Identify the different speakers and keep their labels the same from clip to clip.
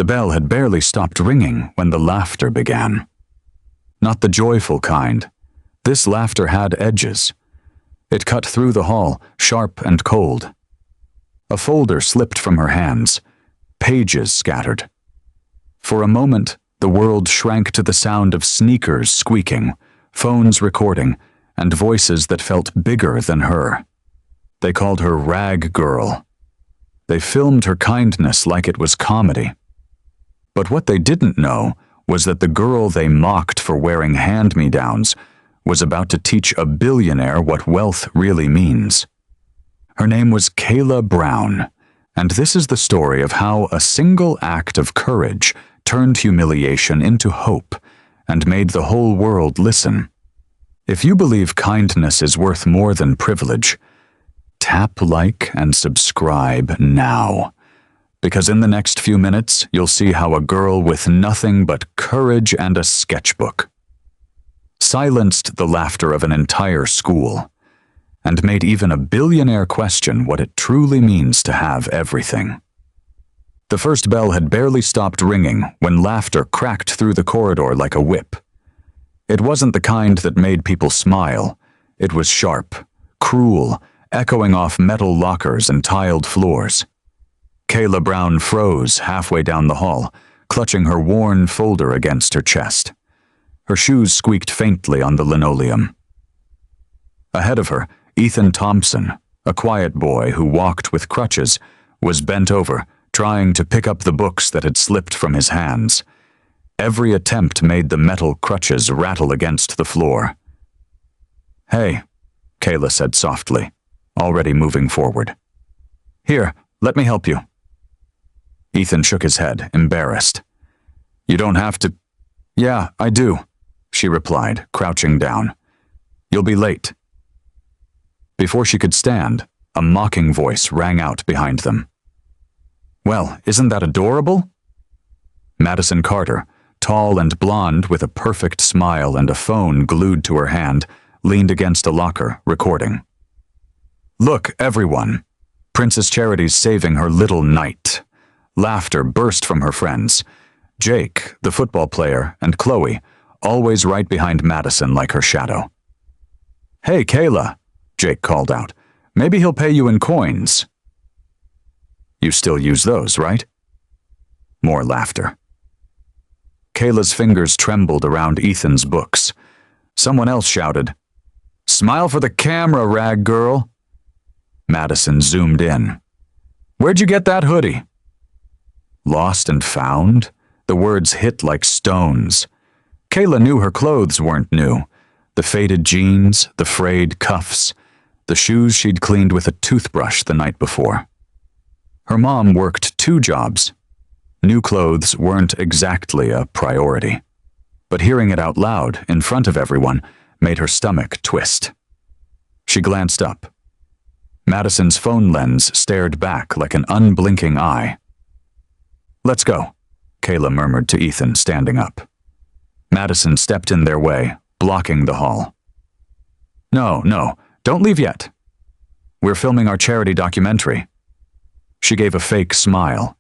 Speaker 1: The bell had barely stopped ringing when the laughter began. Not the joyful kind. This laughter had edges. It cut through the hall, sharp and cold. A folder slipped from her hands. Pages scattered. For a moment, the world shrank to the sound of sneakers squeaking, phones recording, and voices that felt bigger than her. They called her Rag Girl. They filmed her kindness like it was comedy. But what they didn't know was that the girl they mocked for wearing hand-me-downs was about to teach a billionaire what wealth really means. Her name was Kayla Brown, and this is the story of how a single act of courage turned humiliation into hope and made the whole world listen. If you believe kindness is worth more than privilege, tap like and subscribe now, because in the next few minutes you'll see how a girl with nothing but courage and a sketchbook silenced the laughter of an entire school and made even a billionaire question what it truly means to have everything. The first bell had barely stopped ringing when laughter cracked through the corridor like a whip. It wasn't the kind that made people smile. It was sharp, cruel, echoing off metal lockers and tiled floors. Kayla Brown froze halfway down the hall, clutching her worn folder against her chest. Her shoes squeaked faintly on the linoleum. Ahead of her, Ethan Thompson, a quiet boy who walked with crutches, was bent over, trying to pick up the books that had slipped from his hands. Every attempt made the metal crutches rattle against the floor. "Hey," Kayla said softly, already moving forward. "Here, let me help you." Ethan shook his head, embarrassed. "You don't have to." "Yeah, I do," she replied, crouching down. "You'll be late." Before she could stand, a mocking voice rang out behind them. "Well, isn't that adorable?" Madison Carter, tall and blonde with a perfect smile and a phone glued to her hand, leaned against a locker, recording. "Look, everyone. Princess Charity's saving her little knight." Laughter burst from her friends. Jake, the football player, and Chloe, always right behind Madison like her shadow. "Hey, Kayla," Jake called out. "Maybe he'll pay you in coins." "You still use those, right?" More laughter. Kayla's fingers trembled around Ethan's books. Someone else shouted, "Smile for the camera, Rag Girl." Madison zoomed in. "Where'd you get that hoodie?" Lost and found? The words hit like stones. Kayla knew her clothes weren't new. The faded jeans, the frayed cuffs, the shoes she'd cleaned with a toothbrush the night before. Her mom worked 2 jobs. New clothes weren't exactly a priority. But hearing it out loud, in front of everyone, made her stomach twist. She glanced up. Madison's phone lens stared back like an unblinking eye. "Let's go," Kayla murmured to Ethan, standing up. Madison stepped in their way, blocking the hall. No, don't leave yet. We're filming our charity documentary." She gave a fake smile.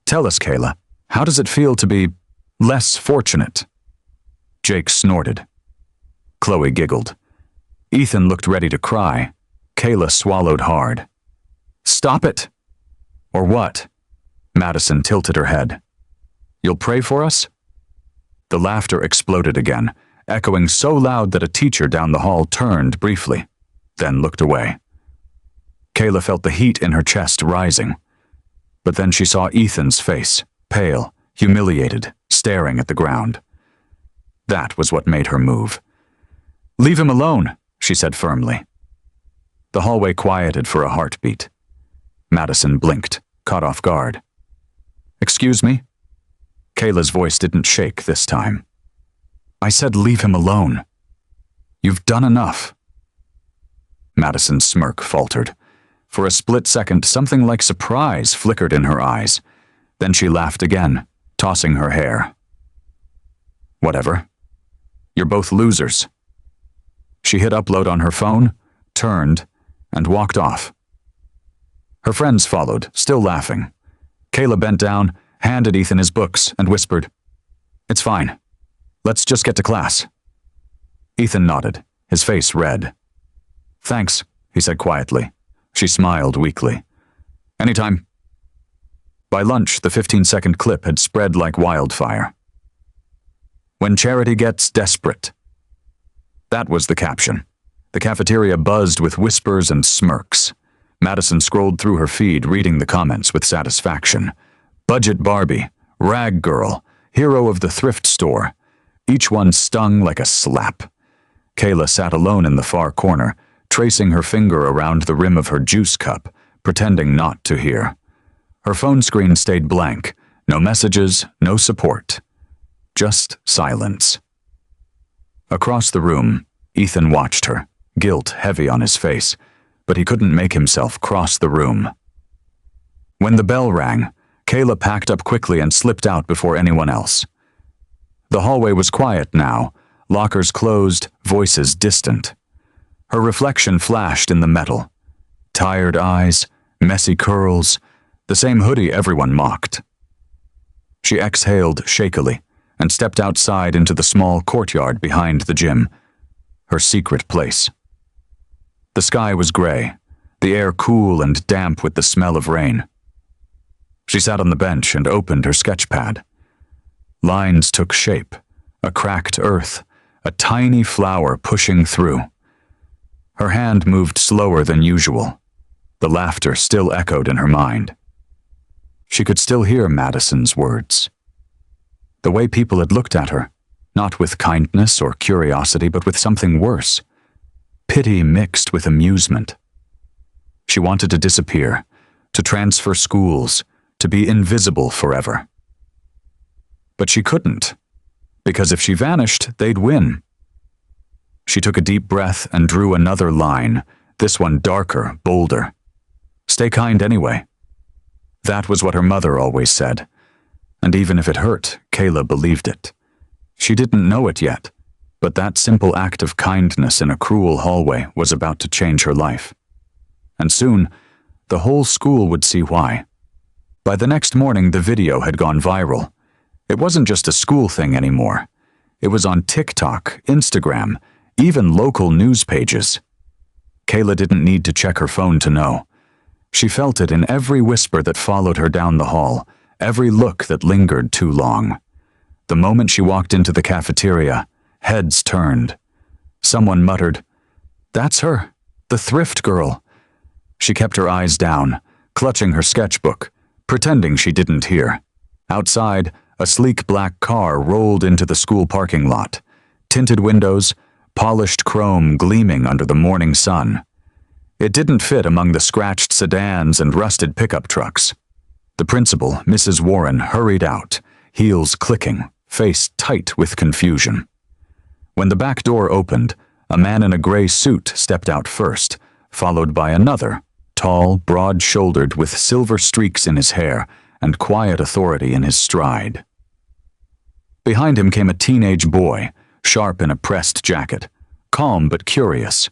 Speaker 1: "Tell us, Kayla, how does it feel to be less fortunate?" Jake snorted. Chloe giggled. Ethan looked ready to cry. Kayla swallowed hard. "Stop it." "Or what?" Madison tilted her head. "You'll pray for us?" The laughter exploded again, echoing so loud that a teacher down the hall turned briefly, then looked away. Kayla felt the heat in her chest rising. But then she saw Ethan's face, pale, humiliated, staring at the ground. That was what made her move. "Leave him alone," she said firmly. The hallway quieted for a heartbeat. Madison blinked, caught off guard. "Excuse me?" Kayla's voice didn't shake this time. "I said leave him alone. You've done enough." Madison's smirk faltered. For a split second, something like surprise flickered in her eyes. Then she laughed again, tossing her hair. "Whatever. You're both losers." She hit upload on her phone, turned, and walked off. Her friends followed, still laughing. Kayla bent down, handed Ethan his books, and whispered, "It's fine. Let's just get to class." Ethan nodded, his face red. "Thanks," he said quietly. She smiled weakly. "Anytime." By lunch, the 15-second clip had spread like wildfire. "When charity gets desperate." That was the caption. The cafeteria buzzed with whispers and smirks. Madison scrolled through her feed, reading the comments with satisfaction. Budget Barbie, rag girl, hero of the thrift store. Each one stung like a slap. Kayla sat alone in the far corner, tracing her finger around the rim of her juice cup, pretending not to hear. Her phone screen stayed blank. No messages, no support. Just silence. Across the room, Ethan watched her, guilt heavy on his face, but he couldn't make himself cross the room. When the bell rang, Kayla packed up quickly and slipped out before anyone else. The hallway was quiet now, lockers closed, voices distant. Her reflection flashed in the metal. Tired eyes, messy curls, the same hoodie everyone mocked. She exhaled shakily and stepped outside into the small courtyard behind the gym, her secret place. The sky was gray, the air cool and damp with the smell of rain. She sat on the bench and opened her sketch pad. Lines took shape, a cracked earth, a tiny flower pushing through. Her hand moved slower than usual. The laughter still echoed in her mind. She could still hear Madison's words. The way people had looked at her, not with kindness or curiosity, but with something worse. Pity mixed with amusement. She wanted to disappear, to transfer schools, to be invisible forever. But she couldn't, because if she vanished, they'd win. She took a deep breath and drew another line, this one darker, bolder. Stay kind anyway. That was what her mother always said, and even if it hurt, Kayla believed it. She didn't know it yet, but that simple act of kindness in a cruel hallway was about to change her life. And soon, the whole school would see why. By the next morning, the video had gone viral. It wasn't just a school thing anymore. It was on TikTok, Instagram, even local news pages. Kayla didn't need to check her phone to know. She felt it in every whisper that followed her down the hall, every look that lingered too long. The moment she walked into the cafeteria, heads turned. Someone muttered, "That's her, the thrift girl." She kept her eyes down, clutching her sketchbook, pretending she didn't hear. Outside, a sleek black car rolled into the school parking lot. Tinted windows, polished chrome gleaming under the morning sun. It didn't fit among the scratched sedans and rusted pickup trucks. The principal, Mrs. Warren, hurried out, heels clicking, face tight with confusion. When the back door opened, a man in a gray suit stepped out first, followed by another, tall, broad-shouldered, with silver streaks in his hair and quiet authority in his stride. Behind him came a teenage boy, sharp in a pressed jacket, calm but curious.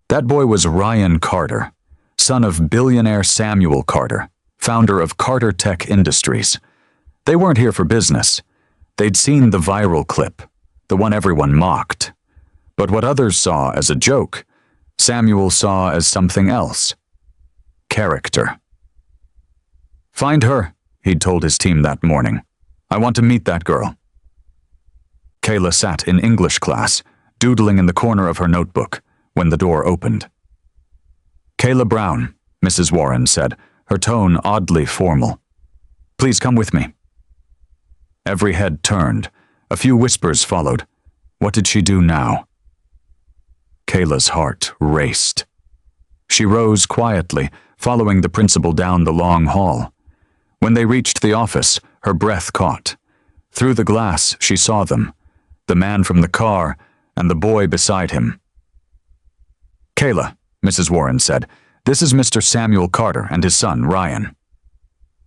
Speaker 1: That boy was Ryan Carter, son of billionaire Samuel Carter, founder of Carter Tech Industries. They weren't here for business. They'd seen the viral clip, the one everyone mocked. But what others saw as a joke, Samuel saw as something else. Character. "Find her," he'd told his team that morning. "I want to meet that girl." Kayla sat in English class, doodling in the corner of her notebook, when the door opened. "Kayla Brown," Mrs. Warren said, her tone oddly formal. "Please come with me." Every head turned. A few whispers followed. What did she do now? Kayla's heart raced. She rose quietly, following the principal down the long hall. When they reached the office, her breath caught. Through the glass, she saw them, the man from the car and the boy beside him. "Kayla," Mrs. Warren said, "this is Mr. Samuel Carter and his son, Ryan."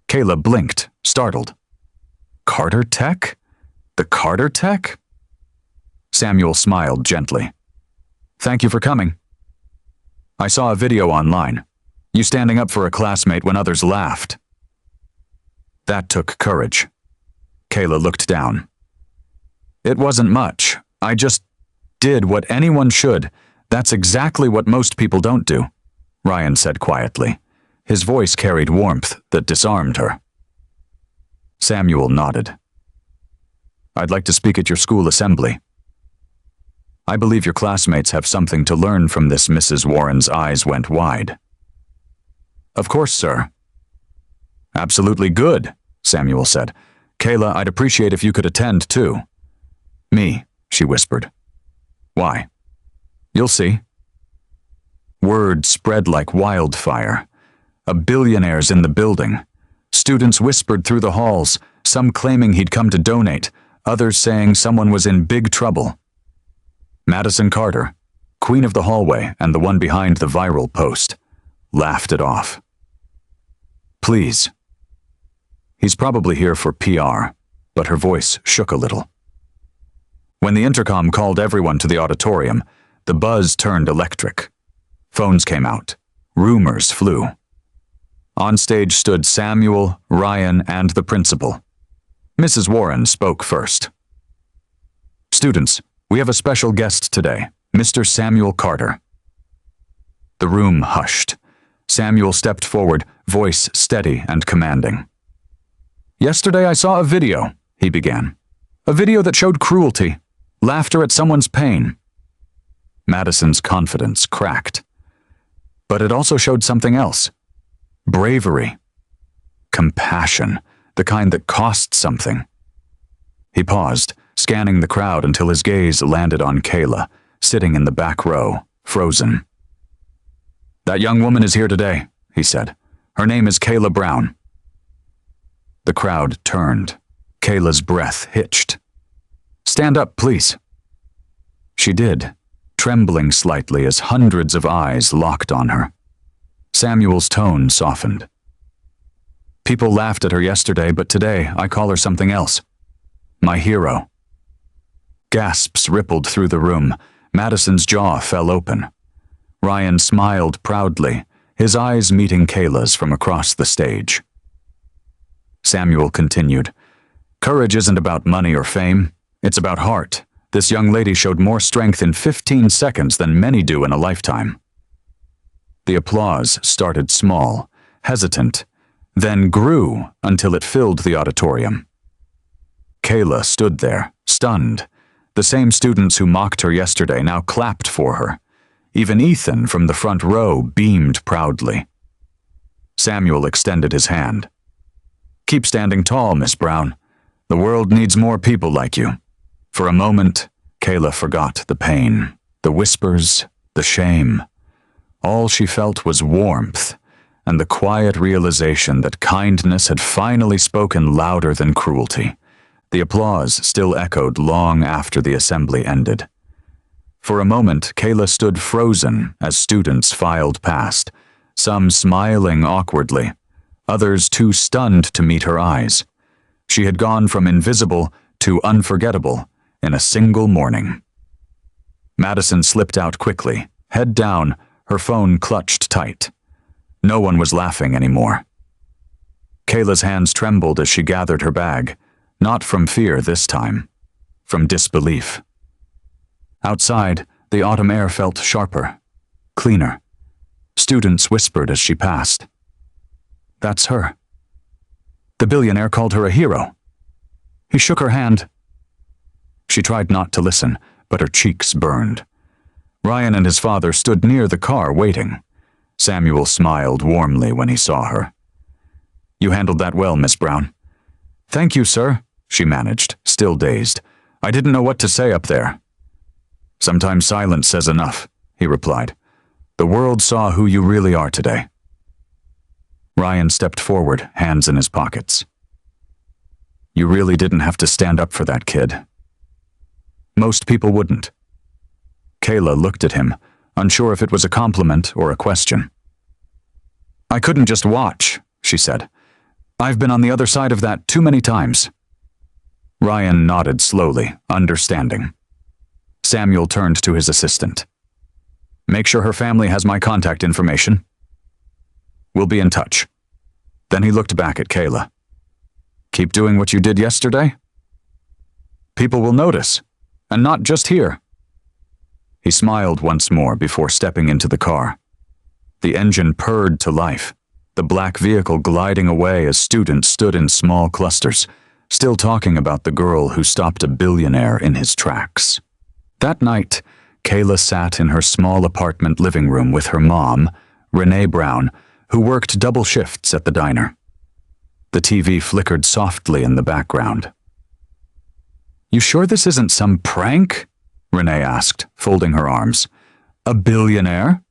Speaker 1: Kayla blinked, startled. "Carter Tech? The Carter Tech?" Samuel smiled gently. "Thank you for coming. I saw a video online. You standing up for a classmate when others laughed." That took courage. Kayla looked down. It wasn't much. I just did what anyone should. That's exactly what most people don't do, Ryan said quietly. His voice carried warmth that disarmed her. Samuel nodded. I'd like to speak at your school assembly. I believe your classmates have something to learn from this. Mrs. Warren's eyes went wide. Of course, sir. Absolutely good, Samuel said. Kayla, I'd appreciate if you could attend, too. Me, she whispered. Why? You'll see. Word spread like wildfire. A billionaire's in the building. Students whispered through the halls, some claiming he'd come to donate, others saying someone was in big trouble. Madison Carter, queen of the hallway and the one behind the viral post, laughed it off. Please. He's probably here for PR, but her voice shook a little. When the intercom called everyone to the auditorium, the buzz turned electric. Phones came out. Rumors flew. On stage stood Samuel, Ryan, and the principal. Mrs. Warren spoke first. Students, we have a special guest today, Mr. Samuel Carter. The room hushed. Samuel stepped forward, voice steady and commanding. Yesterday I saw a video, he began. A video that showed cruelty, laughter at someone's pain. Madison's confidence cracked. But it also showed something else. Bravery. Compassion, the kind that costs something. He paused, scanning the crowd until his gaze landed on Kayla, sitting in the back row, frozen. That young woman is here today, he said. Her name is Kayla Brown. The crowd turned. Kayla's breath hitched. Stand up, please. She did, trembling slightly as hundreds of eyes locked on her. Samuel's tone softened. People laughed at her yesterday, but today I call her something else. My hero. Gasps rippled through the room. Madison's jaw fell open. Ryan smiled proudly, his eyes meeting Kayla's from across the stage. Samuel continued, Courage isn't about money or fame. It's about heart. This young lady showed more strength in 15 seconds than many do in a lifetime. The applause started small, hesitant, then grew until it filled the auditorium. Kayla stood there, stunned. The same students who mocked her yesterday now clapped for her. Even Ethan from the front row beamed proudly. Samuel extended his hand. Keep standing tall, Miss Brown. The world needs more people like you. For a moment, Kayla forgot the pain, the whispers, the shame. All she felt was warmth and the quiet realization that kindness had finally spoken louder than cruelty. The applause still echoed long after the assembly ended. For a moment, Kayla stood frozen as students filed past, some smiling awkwardly, others too stunned to meet her eyes. She had gone from invisible to unforgettable in a single morning. Madison slipped out quickly, head down, her phone clutched tight. No one was laughing anymore. Kayla's hands trembled as she gathered her bag, not from fear this time, from disbelief. Outside, the autumn air felt sharper, cleaner. Students whispered as she passed. That's her. The billionaire called her a hero. He shook her hand. She tried not to listen, but her cheeks burned. Ryan and his father stood near the car waiting. Samuel smiled warmly when he saw her. You handled that well, Miss Brown. Thank you, sir, she managed, still dazed. I didn't know what to say up there. Sometimes silence says enough, he replied. The world saw who you really are today. Ryan stepped forward, hands in his pockets. You really didn't have to stand up for that kid. Most people wouldn't. Kayla looked at him, unsure if it was a compliment or a question. I couldn't just watch, she said. I've been on the other side of that too many times. Ryan nodded slowly, understanding. Samuel turned to his assistant. Make sure her family has my contact information. We'll be in touch. Then he looked back at Kayla. Keep doing what you did yesterday? People will notice, and not just here. He smiled once more before stepping into the car. The engine purred to life, the black vehicle gliding away as students stood in small clusters, still talking about the girl who stopped a billionaire in his tracks. That night, Kayla sat in her small apartment living room with her mom, Renee Brown, who worked double shifts at the diner. The TV flickered softly in the background. "You sure this isn't some prank?" Renee asked, folding her arms. "A billionaire?"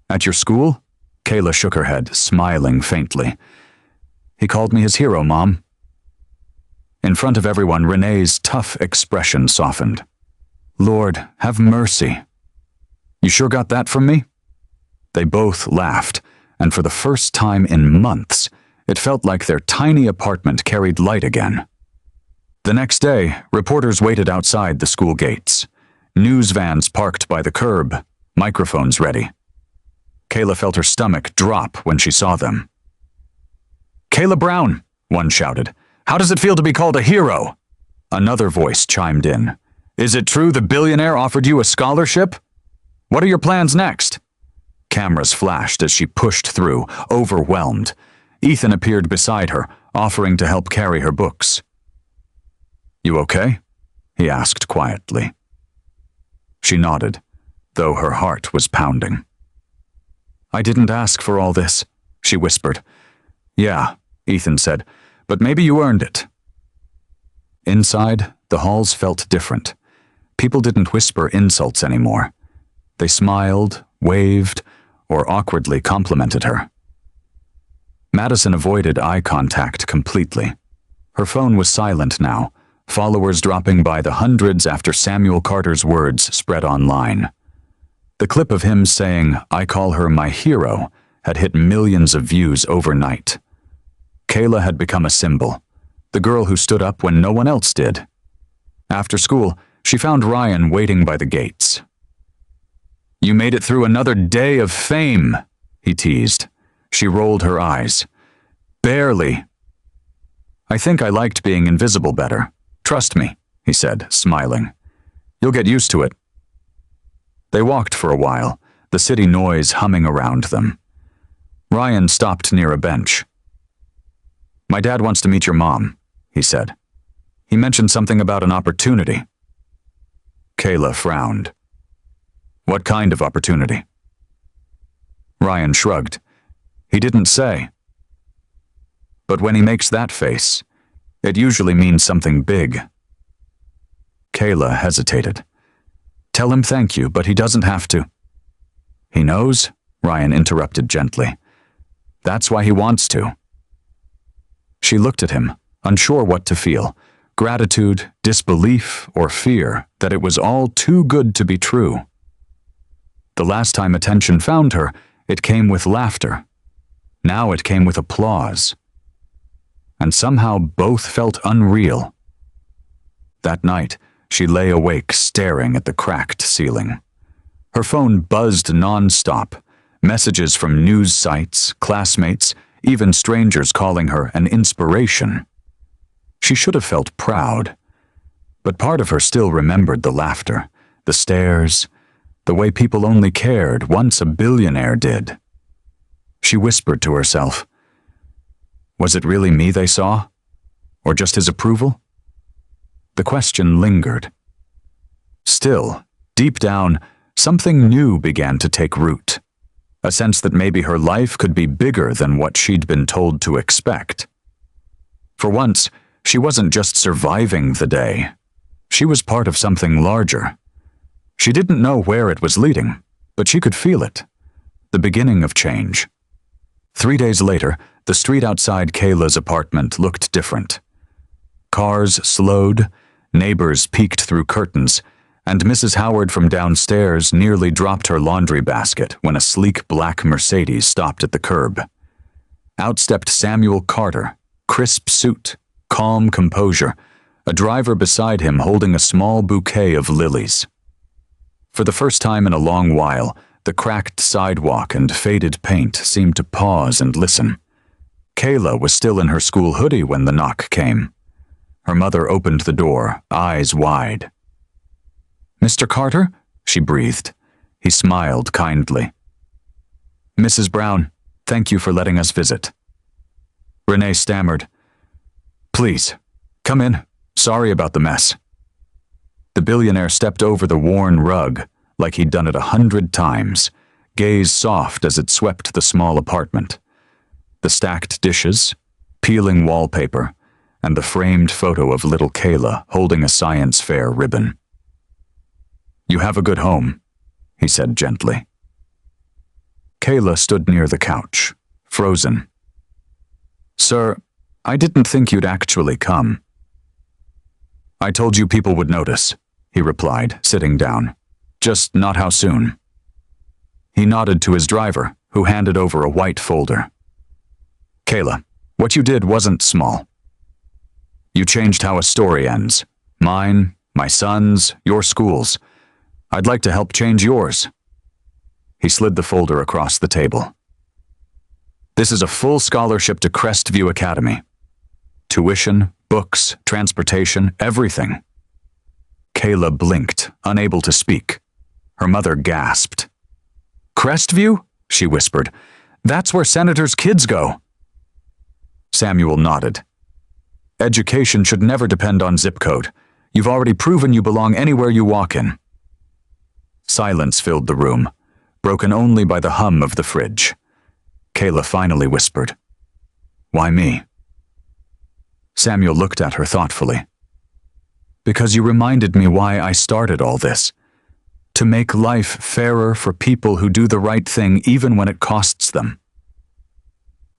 Speaker 1: "At your school?" Kayla shook her head, smiling faintly. "He called me his hero, Mom." In front of everyone, Renee's tough expression softened. "Lord, have mercy. You sure got that from me?" They both laughed, and for the first time in months, it felt like their tiny apartment carried light again. The next day, reporters waited outside the school gates. News vans parked by the curb, microphones ready. Kayla felt her stomach drop when she saw them. "Kayla Brown," one shouted. "How does it feel to be called a hero?" Another voice chimed in. "Is it true the billionaire offered you a scholarship? What are your plans next?" Cameras flashed as she pushed through, overwhelmed. Ethan appeared beside her, offering to help carry her books. "You okay?" he asked quietly. She nodded, though her heart was pounding. "I didn't ask for all this," she whispered. "Yeah," Ethan said, "but maybe you earned it." Inside, the halls felt different. People didn't whisper insults anymore. They smiled, waved, or awkwardly complimented her. Madison avoided eye contact completely. Her phone was silent now, followers dropping by the hundreds after Samuel Carter's words spread online. The clip of him saying, "I call her my hero," had hit millions of views overnight. Kayla had become a symbol, the girl who stood up when no one else did. After school, she found Ryan waiting by the gates. "You made it through another day of fame," he teased. She rolled her eyes. "Barely." "I think I liked being invisible better. Trust me," he said, smiling. "You'll get used to it." They walked for a while, the city noise humming around them. Ryan stopped near a bench. "My dad wants to meet your mom," he said. "He mentioned something about an opportunity." Kayla frowned. "What kind of opportunity?" Ryan shrugged. "He didn't say. But when he makes that face, it usually means something big." Kayla hesitated. "Tell him thank you, but he doesn't have to." "He knows?" Ryan interrupted gently. "That's why he wants to." She looked at him, unsure what to feel, gratitude, disbelief, or fear that it was all too good to be true. The last time attention found her, it came with laughter. Now it came with applause. And somehow both felt unreal. That night, she lay awake staring at the cracked ceiling. Her phone buzzed non-stop, messages from news sites, classmates, even strangers calling her an inspiration. She should have felt proud, but part of her still remembered the laughter, the stares, the way people only cared once a billionaire did. She whispered to herself, was it really me they saw? Or just his approval? The question lingered. Still, deep down, something new began to take root. A sense that maybe her life could be bigger than what she'd been told to expect. For once, she wasn't just surviving the day. She was part of something larger. She didn't know where it was leading, but she could feel it. The beginning of change. 3 days later, the street outside Kayla's apartment looked different. Cars slowed, neighbors peeked through curtains, and Mrs. Howard from downstairs nearly dropped her laundry basket when a sleek black Mercedes stopped at the curb. Out stepped Samuel Carter, crisp suit, calm composure, a driver beside him holding a small bouquet of lilies. For the first time in a long while, the cracked sidewalk and faded paint seemed to pause and listen. Kayla was still in her school hoodie when the knock came. Her mother opened the door, eyes wide. "Mr. Carter?" she breathed. He smiled kindly. "Mrs. Brown, thank you for letting us visit." Renee stammered. "Please, come in. Sorry about the mess." The billionaire stepped over the worn rug like he'd done it 100 times, gaze soft as it swept the small apartment. The stacked dishes, peeling wallpaper, and the framed photo of little Kayla holding a science fair ribbon. "You have a good home," he said gently. Kayla stood near the couch, frozen. "Sir, I didn't think you'd actually come." "I told you people would notice," he replied, sitting down. "Just not how soon." He nodded to his driver, who handed over a white folder. "Kayla, what you did wasn't small. You changed how a story ends. Mine, my son's, your school's. I'd like to help change yours." He slid the folder across the table. "This is a full scholarship to Crestview Academy. Tuition, books, transportation, everything." Kayla blinked, unable to speak. Her mother gasped. "Crestview?" she whispered. "That's where senators' kids go." Samuel nodded. "Education should never depend on zip code. You've already proven you belong anywhere you walk in." Silence filled the room, broken only by the hum of the fridge. Kayla finally whispered, "Why me?" Samuel looked at her thoughtfully. "Because you reminded me why I started all this. To make life fairer for people who do the right thing even when it costs them."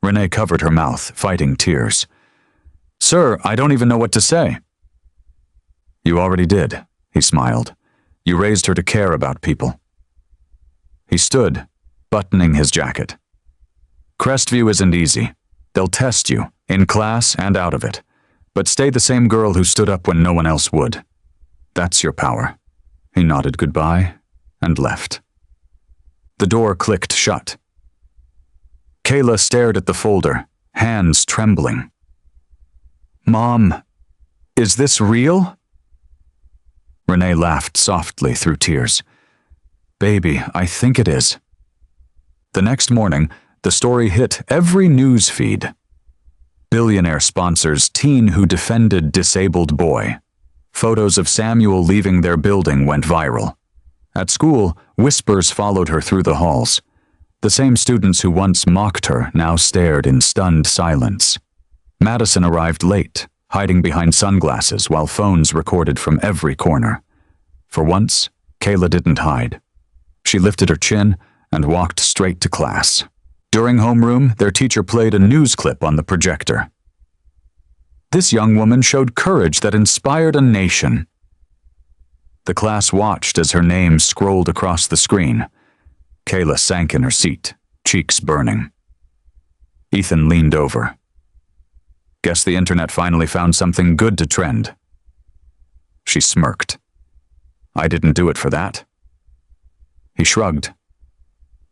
Speaker 1: Renee covered her mouth, fighting tears. "Sir, I don't even know what to say." "You already did," he smiled. "You raised her to care about people." He stood, buttoning his jacket. "Crestview isn't easy. They'll test you, in class and out of it. But stay the same girl who stood up when no one else would. That's your power." He nodded goodbye and left. The door clicked shut. Kayla stared at the folder, hands trembling. "Mom, is this real?" Renee laughed softly through tears. "Baby, I think it is." The next morning, the story hit every news feed. Billionaire sponsors teen who defended disabled boy. Photos of Samuel leaving their building went viral. At school, whispers followed her through the halls. The same students who once mocked her now stared in stunned silence. Madison arrived late, hiding behind sunglasses while phones recorded from every corner. For once, Kayla didn't hide. She lifted her chin and walked straight to class. During homeroom, their teacher played a news clip on the projector. This young woman showed courage that inspired a nation. The class watched as her name scrolled across the screen. Kayla sank in her seat, cheeks burning. Ethan leaned over. "Guess the internet finally found something good to trend." She smirked. "I didn't do it for that." He shrugged.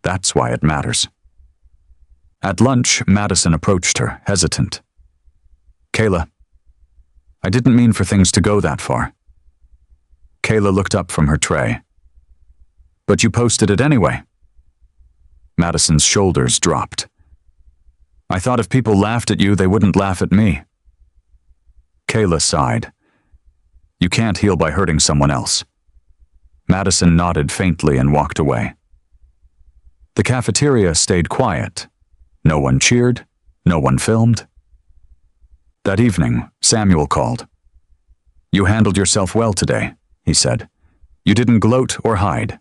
Speaker 1: "That's why it matters." At lunch, Madison approached her, hesitant. "Kayla, I didn't mean for things to go that far." Kayla looked up from her tray. "But you posted it anyway." Madison's shoulders dropped. "I thought if people laughed at you, they wouldn't laugh at me." Kayla sighed. "You can't heal by hurting someone else." Madison nodded faintly and walked away. The cafeteria stayed quiet. No one cheered, no one filmed. That evening, Samuel called. "You handled yourself well today," he said. "You didn't gloat or hide."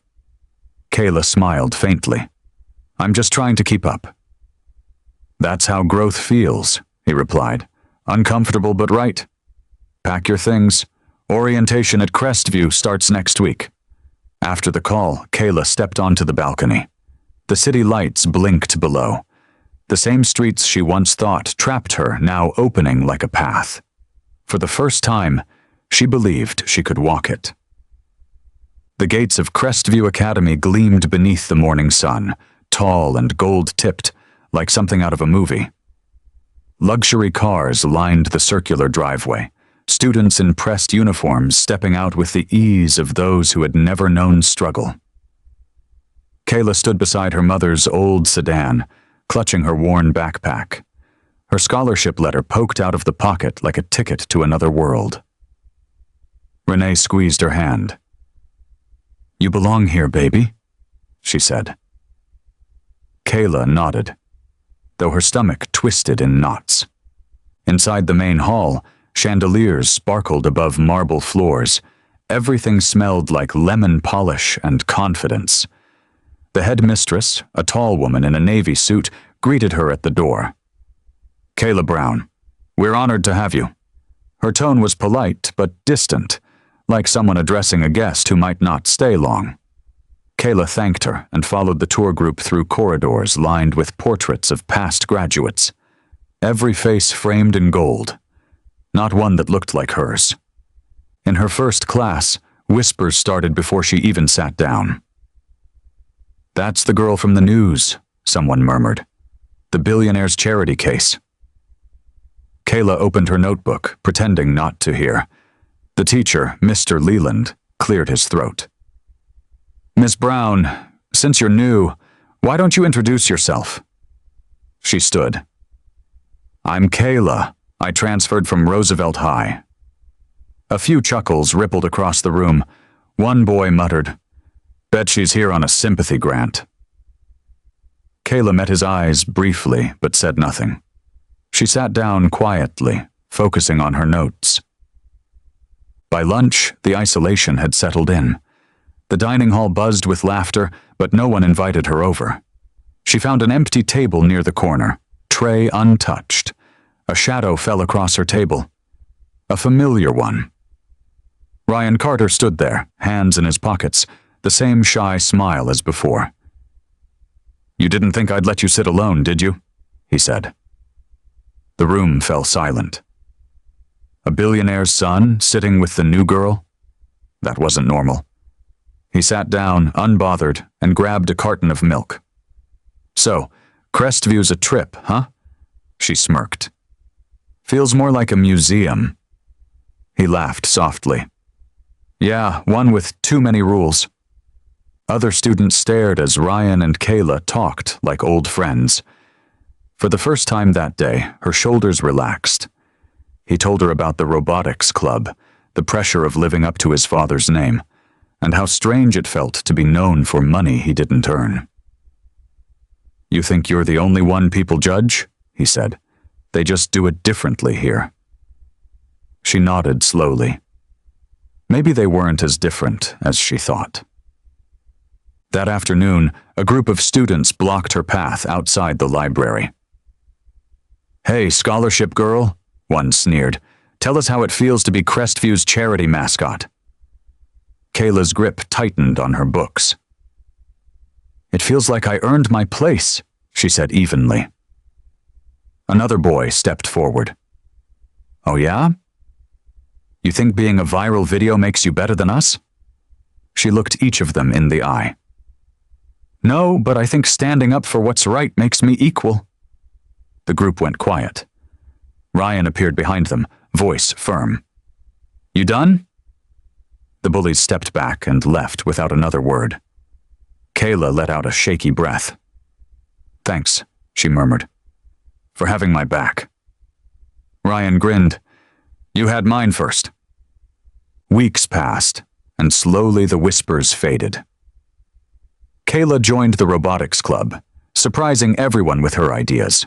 Speaker 1: Kayla smiled faintly. "I'm just trying to keep up." "That's how growth feels," he replied. "Uncomfortable but right. Pack your things. Orientation at Crestview starts next week." After the call, Kayla stepped onto the balcony. The city lights blinked below. The same streets she once thought trapped her now opening like a path. For the first time, she believed she could walk it. The gates of Crestview Academy gleamed beneath the morning sun, tall and gold-tipped, like something out of a movie. Luxury cars lined the circular driveway, students in pressed uniforms stepping out with the ease of those who had never known struggle. Kayla stood beside her mother's old sedan, clutching her worn backpack. Her scholarship letter poked out of the pocket like a ticket to another world. Renee squeezed her hand. "You belong here, baby," she said. Kayla nodded, though her stomach twisted in knots. Inside the main hall, chandeliers sparkled above marble floors. Everything smelled like lemon polish and confidence. The headmistress, a tall woman in a navy suit, greeted her at the door. "Kayla Brown, we're honored to have you." Her tone was polite but distant, like someone addressing a guest who might not stay long. Kayla thanked her and followed the tour group through corridors lined with portraits of past graduates, every face framed in gold, not one that looked like hers. In her first class, whispers started before she even sat down. "That's the girl from the news," someone murmured. "The Billionaire's charity case." Kayla opened her notebook, pretending not to hear. The teacher, Mr. Leland, cleared his throat. "Miss Brown, since you're new, why don't you introduce yourself?" She stood. "I'm Kayla. I transferred from Roosevelt High." A few chuckles rippled across the room. One boy muttered, "Bet she's here on a sympathy grant." Kayla met his eyes briefly, but said nothing. She sat down quietly, focusing on her notes. By lunch, the isolation had settled in. The dining hall buzzed with laughter, but no one invited her over. She found an empty table near the corner, tray untouched. A shadow fell across her table. A familiar one. Ryan Carter stood there, hands in his pockets, the same shy smile as before. "You didn't think I'd let you sit alone, did you?" he said. The room fell silent. A billionaire's son sitting with the new girl? That wasn't normal. He sat down, unbothered, and grabbed a carton of milk. "So, Crestview's a trip, huh?" She smirked. "Feels more like a museum." He laughed softly. "Yeah, one with too many rules." Other students stared as Ryan and Kayla talked like old friends. For the first time that day, her shoulders relaxed. He told her about the robotics club, the pressure of living up to his father's name, and how strange it felt to be known for money he didn't earn. "You think you're the only one people judge?" he said. "They just do it differently here." She nodded slowly. Maybe they weren't as different as she thought. That afternoon, a group of students blocked her path outside the library. "Hey, scholarship girl," one sneered. "Tell us how it feels to be Crestview's charity mascot." Kayla's grip tightened on her books. "It feels like I earned my place," she said evenly. Another boy stepped forward. "Oh yeah? You think being a viral video makes you better than us?" She looked each of them in the eye. "No, but I think standing up for what's right makes me equal." The group went quiet. Ryan appeared behind them, voice firm. "You done?" The bullies stepped back and left without another word. Kayla let out a shaky breath. "Thanks," she murmured, "for having my back." Ryan grinned. "You had mine first." Weeks passed, and slowly the whispers faded. Kayla joined the robotics club, surprising everyone with her ideas.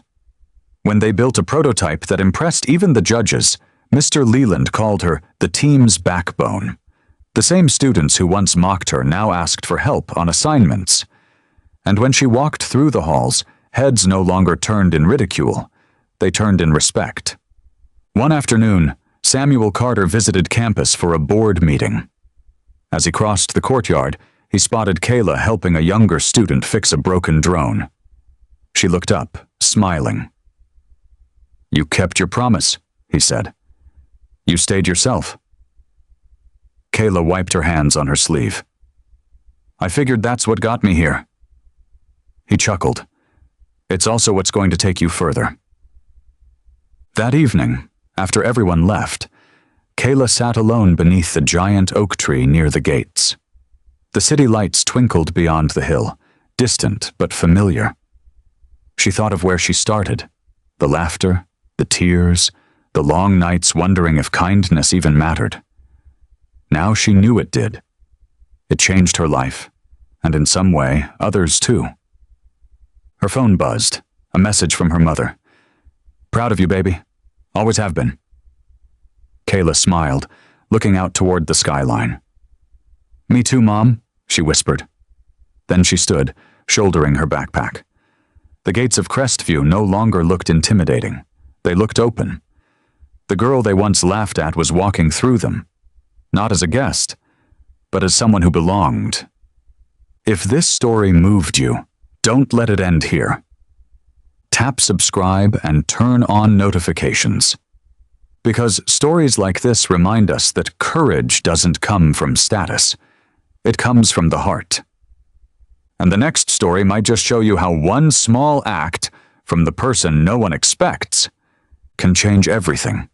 Speaker 1: When they built a prototype that impressed even the judges, Mr. Leland called her the team's backbone. The same students who once mocked her now asked for help on assignments. And when she walked through the halls, heads no longer turned in ridicule. They turned in respect. One afternoon, Samuel Carter visited campus for a board meeting. As he crossed the courtyard, he spotted Kayla helping a younger student fix a broken drone. She looked up, smiling. "You kept your promise," he said. "You stayed yourself." Kayla wiped her hands on her sleeve. "I figured that's what got me here." He chuckled. "It's also what's going to take you further." That evening, after everyone left, Kayla sat alone beneath the giant oak tree near the gates. The city lights twinkled beyond the hill, distant but familiar. She thought of where she started, the laughter, the tears, the long nights wondering if kindness even mattered. Now she knew it did. It changed her life, and in some way, others too. Her phone buzzed, a message from her mother. "Proud of you, baby. Always have been." Kayla smiled, looking out toward the skyline. "Me too, Mom," she whispered. Then she stood, shouldering her backpack. The gates of Crestview no longer looked intimidating. They looked open. The girl they once laughed at was walking through them, not as a guest, but as someone who belonged. If this story moved you, don't let it end here. Tap subscribe and turn on notifications. Because stories like this remind us that courage doesn't come from status. It comes from the heart. And the next story might just show you how one small act from the person no one expects can change everything.